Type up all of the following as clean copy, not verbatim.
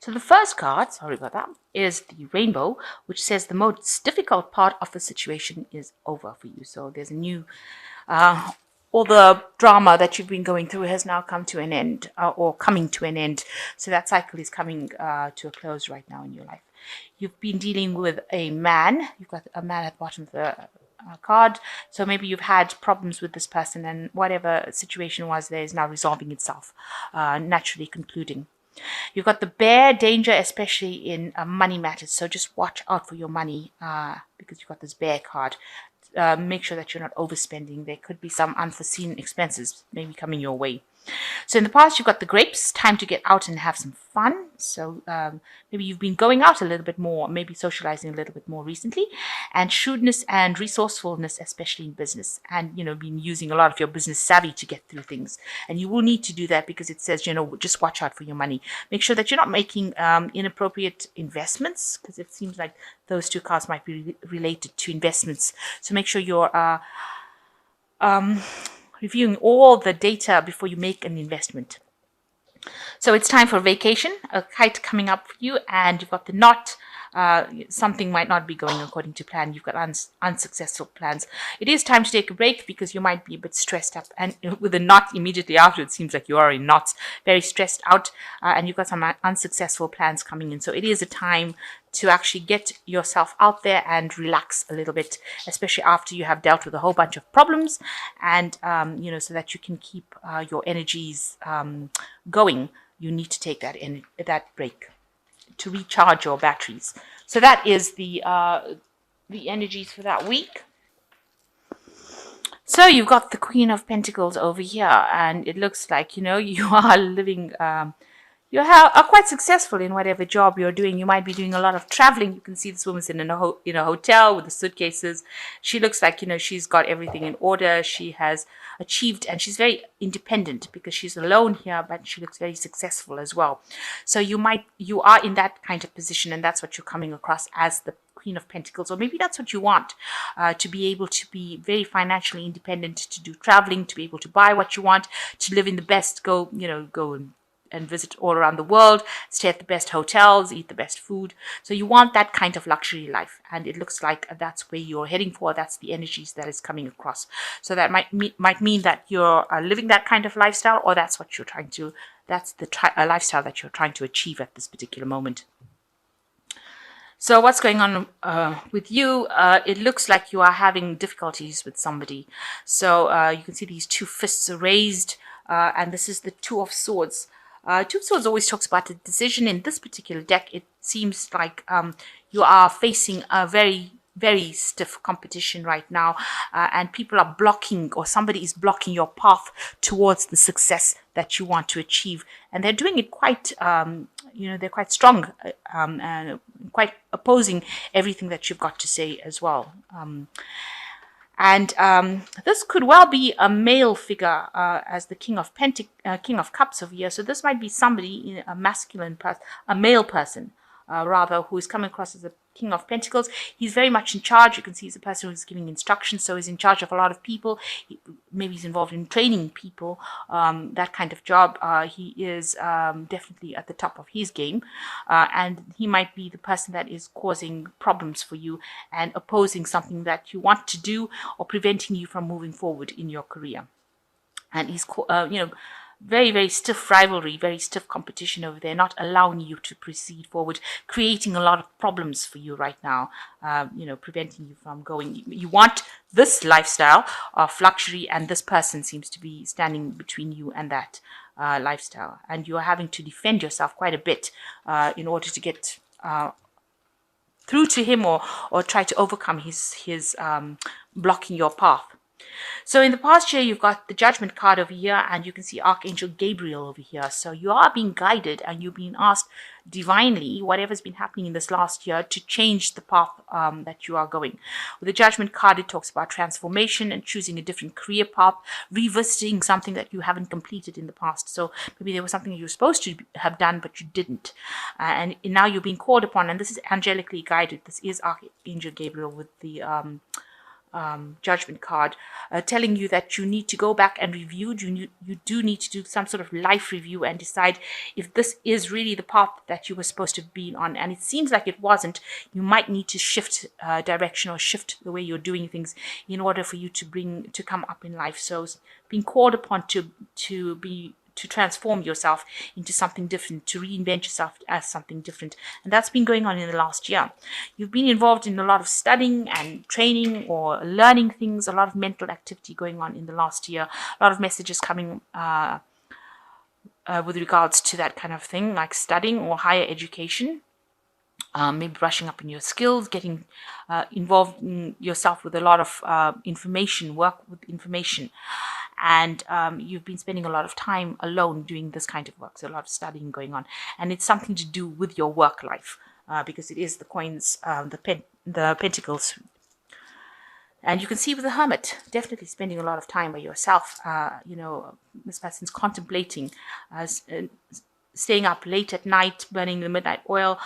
So the first card, sorry about that, is the rainbow, which says the most difficult part of the situation is over for you. So there's a new, all the drama that you've been going through has now come to an end, or coming to an end. So that cycle is coming to a close right now in your life. You've been dealing with a man. You've got a man at the bottom of the card. So maybe you've had problems with this person, and whatever situation was there is now resolving itself, naturally concluding. You've got the bear, danger, especially in money matters. So just watch out for your money because you've got this bear card. Make sure that you're not overspending. There could be some unforeseen expenses maybe coming your way. So in the past, you've got the grapes, time to get out and have some fun. So maybe you've been going out a little bit more, maybe socializing a little bit more recently. And shrewdness and resourcefulness, especially in business. And, been using a lot of your business savvy to get through things. And you will need to do that because it says, just watch out for your money. Make sure that you're not making inappropriate investments, because it seems like those two cards might be related to investments. So make sure you're reviewing all the data before you make an investment. So it's time for vacation, a kite coming up for you, and you've got the knot. Something might not be going according to plan. You've got unsuccessful plans. It is time to take a break because you might be a bit stressed up. And with a knot immediately after, it seems like you are in knots, very stressed out, and you've got some unsuccessful plans coming in. So it is a time to actually get yourself out there and relax a little bit, especially after you have dealt with a whole bunch of problems, and so that you can keep your energies going. You need to take that break to recharge your batteries. So that is the energies for that week. So you've got the Queen of Pentacles over here, and it looks like you are living. You are quite successful in whatever job you're doing. You might be doing a lot of traveling. You can see this woman's in a hotel with the suitcases. She looks like, she's got everything in order. She has achieved, and she's very independent because she's alone here, but she looks very successful as well. So you are in that kind of position, and that's what you're coming across as the Queen of Pentacles, or maybe that's what you want, to be able to be very financially independent, to do traveling, to be able to buy what you want, to live in the best, go and visit all around the world, stay at the best hotels, eat the best food. So you want that kind of luxury life. And it looks like that's where you're heading for. That's the energies that is coming across. So that might mean that you're living that kind of lifestyle, or that's what you're trying to, that's the lifestyle that you're trying to achieve at this particular moment. So what's going on with you? It looks like you are having difficulties with somebody. So you can see these two fists are raised, and this is the Two of Swords. Two of Swords always talks about a decision. In this particular deck, it seems like you are facing a very, very stiff competition right now, and people are blocking, or somebody is blocking your path towards the success that you want to achieve. And they're doing it quite, they're quite strong, and quite opposing everything that you've got to say as well. And this could well be a male figure, as the King of Cups over here. So this might be somebody, a masculine person, a male person, rather, who is coming across as a King of Pentacles. He's very much in charge. You can see he's a person who's giving instructions, so he's in charge of a lot of people. Maybe he's involved in training people, that kind of job. He is definitely at the top of his game, and he might be the person that is causing problems for you and opposing something that you want to do, or preventing you from moving forward in your career. And he's very, very stiff rivalry, very stiff competition over there, not allowing you to proceed forward, creating a lot of problems for you right now, preventing you from going. You want this lifestyle of luxury, and this person seems to be standing between you and that lifestyle. And you're having to defend yourself quite a bit in order to get through to him, or try to overcome his blocking your path. So in the past year, you've got the Judgment card over here, and you can see Archangel Gabriel over here. So you are being guided, and you're being asked divinely, whatever's been happening in this last year, to change the path that you are going. With the Judgment card, it talks about transformation and choosing a different career path, revisiting something that you haven't completed in the past. So maybe there was something you were supposed to have done, but you didn't. And now you're being called upon, and this is angelically guided. This is Archangel Gabriel with the judgment card, telling you that you need to go back and review. You do need to do some sort of life review and decide if this is really the path that you were supposed to have been on. And it seems like it wasn't. You might need to shift direction or shift the way you're doing things in order for you to come up in life. So being called upon to transform yourself into something different, to reinvent yourself as something different. And that's been going on in the last year. You've been involved in a lot of studying and training or learning things, a lot of mental activity going on in the last year, a lot of messages coming with regards to that kind of thing, like studying or higher education. Maybe brushing up on your skills, getting involved in yourself with a lot of information, work with information. And you've been spending a lot of time alone doing this kind of work, so a lot of studying going on. And it's something to do with your work life, because it is the coins, the pentacles. And you can see with the Hermit, definitely spending a lot of time by yourself. This person's contemplating, staying up late at night, burning the midnight oil.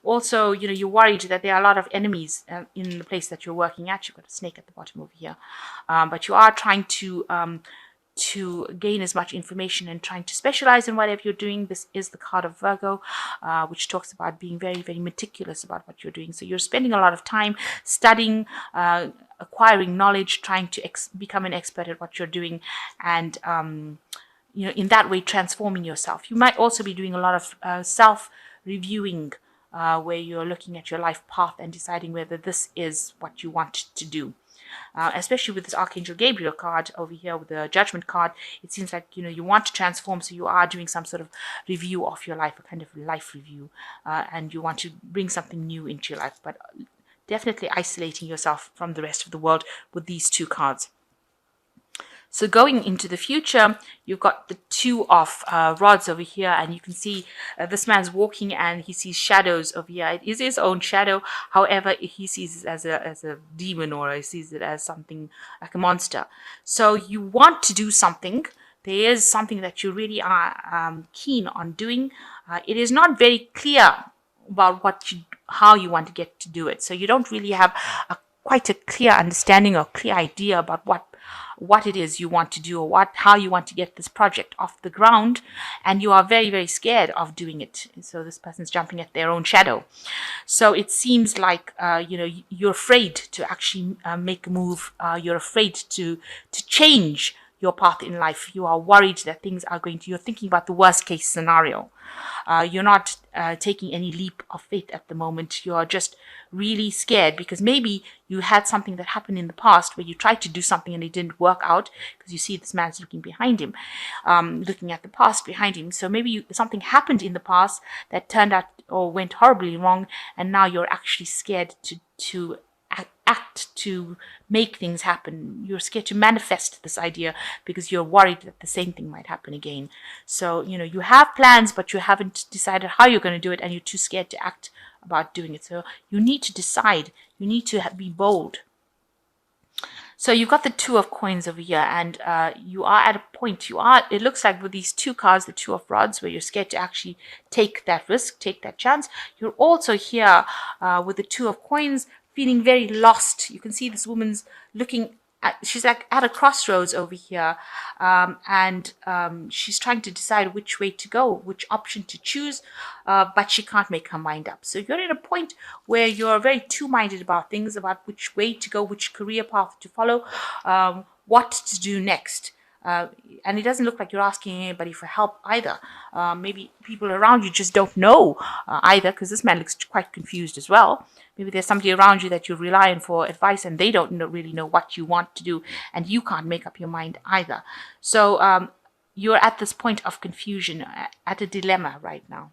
Also, you're worried that there are a lot of enemies in the place that you're working at. You've got a snake at the bottom over here. But you are trying to gain as much information and trying to specialize in whatever you're doing. This is the card of Virgo, which talks about being very, very meticulous about what you're doing. So you're spending a lot of time studying, acquiring knowledge, trying to become an expert at what you're doing, and in that way transforming yourself. You might also be doing a lot of self-reviewing, where you're looking at your life path and deciding whether this is what you want to do. Especially with this Archangel Gabriel card over here with the Judgment card, it seems like you want to transform, so you are doing some sort of review of your life, a kind of life review, and you want to bring something new into your life, but definitely isolating yourself from the rest of the world with these two cards. So going into the future, you've got the Two of Rods over here, and you can see this man's walking and he sees shadows over here. It is his own shadow. However, he sees it as a demon, or he sees it as something like a monster. So you want to do something. There is something that you really are keen on doing. It is not very clear about how you want to get to do it. So you don't really have quite a clear understanding or clear idea about what it is you want to do, or how you want to get this project off the ground, and you are very, very scared of doing it. So this person's jumping at their own shadow. So it seems like you're afraid to actually make a move. You're afraid to change your path in life. You are worried that things are you're thinking about the worst case scenario. You're not taking any leap of faith at the moment. You're just really scared because maybe you had something that happened in the past where you tried to do something and it didn't work out, because you see this man's looking behind him, looking at the past behind him. So maybe something happened in the past that turned out or went horribly wrong, and now you're actually scared to act to make things happen. You're scared to manifest this idea because you're worried that the same thing might happen again. So, you have plans, but you haven't decided how you're going to do it, and you're too scared to act about doing it. So you need to decide. You need to be bold. So you've got the Two of Coins over here, and you are at a point, it looks like with these two cards, the Two of Rods, where you're scared to actually take that risk, take that chance. You're also here with the Two of Coins, feeling very lost. You can see this woman's she's like at a crossroads over here, and she's trying to decide which way to go, which option to choose, but she can't make her mind up. So you're at a point where you're very two-minded about things, about which way to go, which career path to follow, what to do next. And it doesn't look like you're asking anybody for help either. Maybe people around you just don't know either, because this man looks quite confused as well. Maybe there's somebody around you that you rely on for advice, and they don't really know what you want to do, and you can't make up your mind either. So you're at this point of confusion, at a dilemma right now.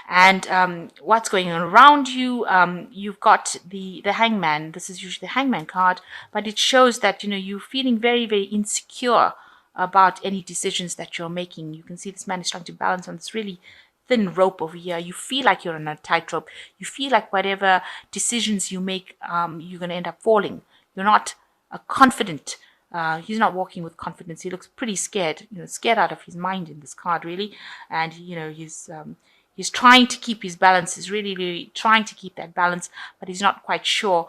And what's going on around you, you've got the Hangman. This is usually the Hangman card, but it shows that you're feeling very, very insecure about any decisions that you're making. You can see this man is trying to balance on this really thin rope over here. You feel like you're on a tightrope. You feel like whatever decisions you make, you're going to end up falling. You're not confident. He's not walking with confidence. He looks pretty scared, scared out of his mind in this card, really. And he's trying to keep his balance. He's really, really trying to keep that balance, but he's not quite sure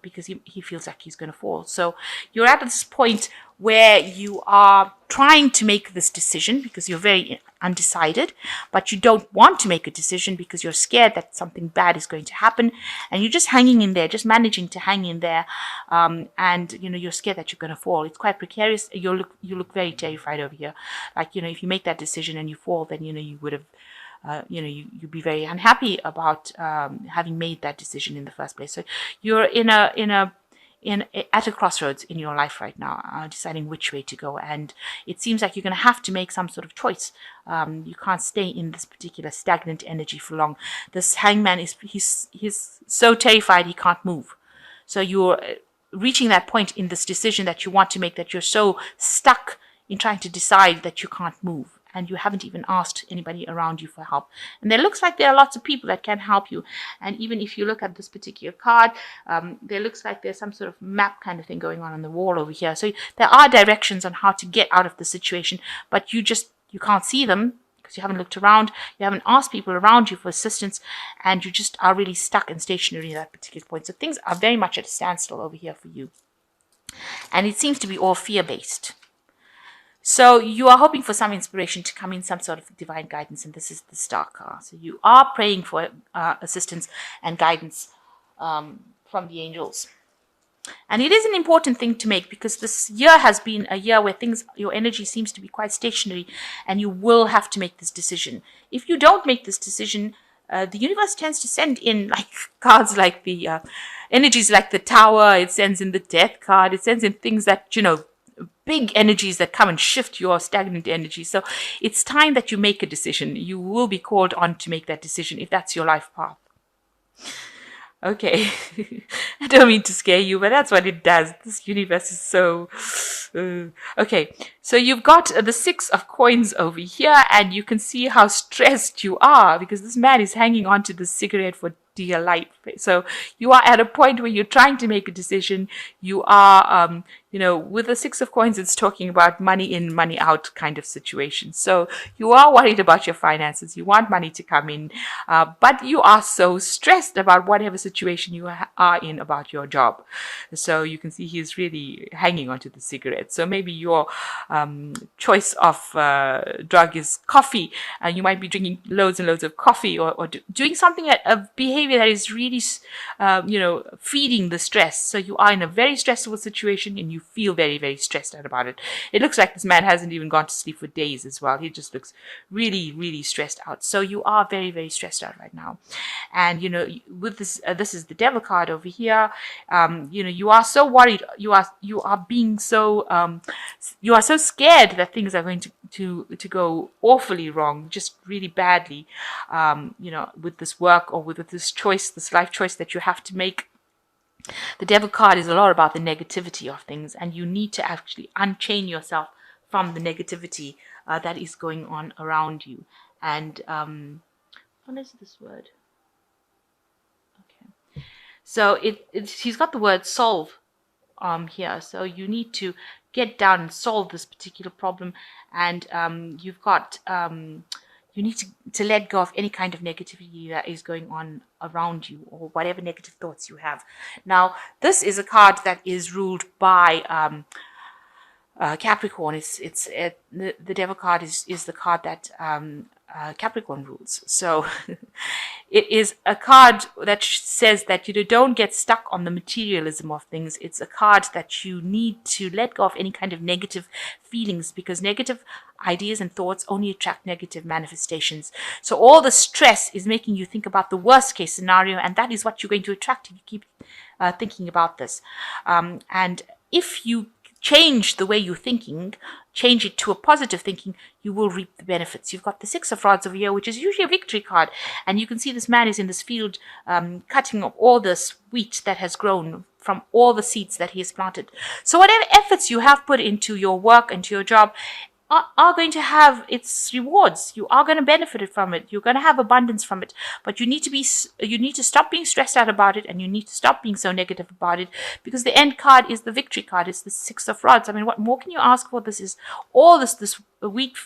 because he feels like he's going to fall. So you're at this point where you are trying to make this decision because you're very undecided, but you don't want to make a decision because you're scared that something bad is going to happen, and you're just hanging in there, just managing to hang in there, and you're scared that you're going to fall. It's quite precarious. You look very terrified over here. Like, if you make that decision and you fall, then you would have you'd be very unhappy about having made that decision in the first place. So you're at a crossroads in your life right now, deciding which way to go, and it seems like you're going to have to make some sort of choice. You can't stay in this particular stagnant energy for long. This hangman he's so terrified he can't move. So you're reaching that point in this decision that you want to make, that you're so stuck in trying to decide that you can't move. And you haven't even asked anybody around you for help. And there looks like there are lots of people that can help you. And even if you look at this particular card, there looks like there's some sort of map kind of thing going on the wall over here. So there are directions on how to get out of the situation, but you can't see them because you haven't looked around, you haven't asked people around you for assistance, and you just are really stuck and stationary at that particular point. So things are very much at a standstill over here for you. And it seems to be all fear-based. So you are hoping for some inspiration to come in, some sort of divine guidance, and this is the Star card. So you are praying for assistance and guidance from the angels. And it is an important thing to make, because this year has been a year where your energy seems to be quite stationary, and you will have to make this decision. If you don't make this decision, the universe tends to send in like cards like the energies like the Tower. It sends in the Death card. It sends in things that, big energies that come and shift your stagnant energy. So it's time that you make a decision. You will be called on to make that decision if that's your life path. Okay, I don't mean to scare you, but that's what it does. This universe is so... Okay, so you've got the 6 of coins over here, and you can see how stressed you are because this man is hanging on to the cigarette for dear life. So you are at a point where you're trying to make a decision. You are, with the 6 of coins, it's talking about money in, money out kind of situation. So you are worried about your finances. You want money to come in, but you are so stressed about whatever situation you are in about your job. So you can see he's really hanging onto the cigarette. So maybe your choice of drug is coffee, and you might be drinking loads and loads of coffee, or doing something, a behavior that is really, feeding the stress. So you are in a very stressful situation, and you feel very, very stressed out about it. It looks like this man hasn't even gone to sleep for days as well. He just looks really, really stressed out. So you are very, very stressed out right now. And, with this, this is the Devil card over here. You are so worried. You are being so, you are so scared that things are going to go awfully wrong, just really badly, with this work or with this choice, this life choice that you have to make. The Devil card is a lot about the negativity of things, and you need to actually unchain yourself from the negativity that is going on around you. And what is this word? Okay, so he's got the word solve here. So you need to get down and solve this particular problem, and you've got you need to let go of any kind of negativity that is going on around you, or whatever negative thoughts you have. Now, this is a card that is ruled by Capricorn. The Devil card is the card that Capricorn rules. So it is a card that says that you don't get stuck on the materialism of things. It's a card that you need to let go of any kind of negative feelings, because negative ideas and thoughts only attract negative manifestations. So all the stress is making you think about the worst case scenario, and that is what you're going to attract if you keep thinking about this. And if you change the way you're thinking, change it to a positive thinking, you will reap the benefits. You've got the 6 of Rods over here, which is usually a victory card. And you can see this man is in this field cutting up all this wheat that has grown from all the seeds that he has planted. So whatever efforts you have put into your work, into your job, are going to have its rewards. You are going to benefit from it. You're going to have abundance from it. But you need to stop being stressed out about it, and you need to stop being so negative about it, because the end card is the victory card. It's the Six of Rods. I mean, what more can you ask for? This is all this wheat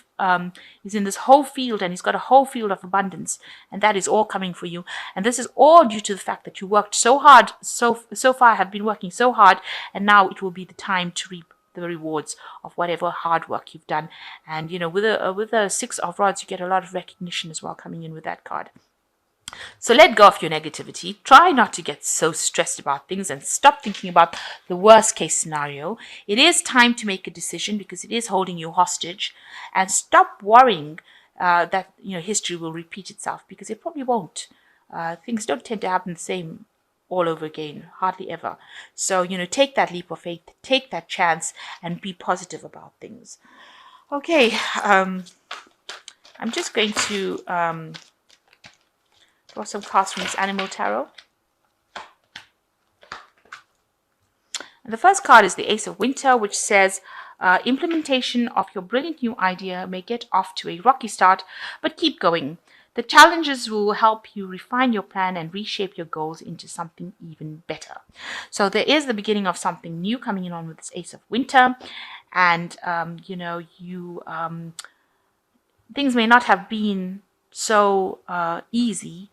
is in this whole field, and he's got a whole field of abundance, and that is all coming for you. And this is all due to the fact that you worked so hard, so far have been working so hard, and now it will be the time to reap the rewards of whatever hard work you've done. And with a Six of Rods, you get a lot of recognition as well coming in with that card. So let go of your negativity. Try not to get so stressed about things, and stop thinking about the worst case scenario. It is time to make a decision, because it is holding you hostage. And stop worrying that history will repeat itself, because it probably won't. Things don't tend to happen the same all over again, hardly ever. So take that leap of faith, take that chance, and be positive about things. Okay, I'm just going to draw some cards from this Animal Tarot. And the first card is the Ace of Winter, which says, implementation of your brilliant new idea may get off to a rocky start, but keep going. The challenges will help you refine your plan and reshape your goals into something even better. So there is the beginning of something new coming in on with this Ace of Winter. And, things may not have been so easy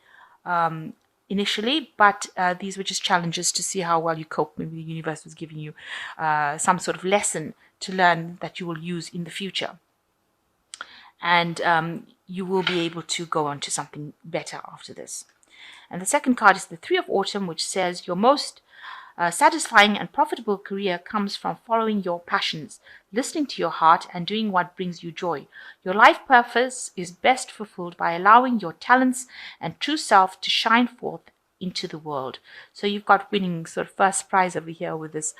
initially, but these were just challenges to see how well you cope. Maybe the universe was giving you some sort of lesson to learn that you will use in the future. And you will be able to go on to something better after this. And the second card is the Three of Autumn, which says your most satisfying and profitable career comes from following your passions, listening to your heart, and doing what brings you joy. Your life purpose is best fulfilled by allowing your talents and true self to shine forth into the world. So you've got winning sort of first prize over here with this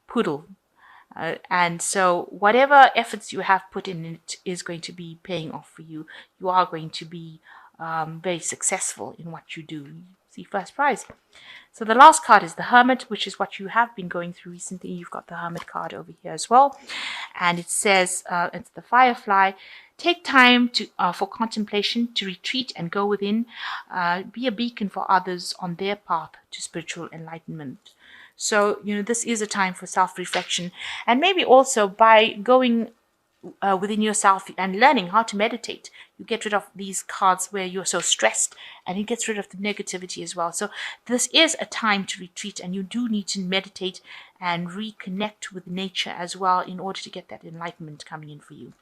poodle. And so whatever efforts you have put in it is going to be paying off for you. You are going to be very successful in what you do. See, first prize. So the last card is the Hermit, which is what you have been going through recently. You've got the Hermit card over here as well. And it says, it's the Firefly. Take time for contemplation, to retreat and go within. Be a beacon for others on their path to spiritual enlightenment. So, this is a time for self-reflection, and maybe also by going within yourself and learning how to meditate, you get rid of these cards where you're so stressed, and it gets rid of the negativity as well. So this is a time to retreat, and you do need to meditate and reconnect with nature as well in order to get that enlightenment coming in for you.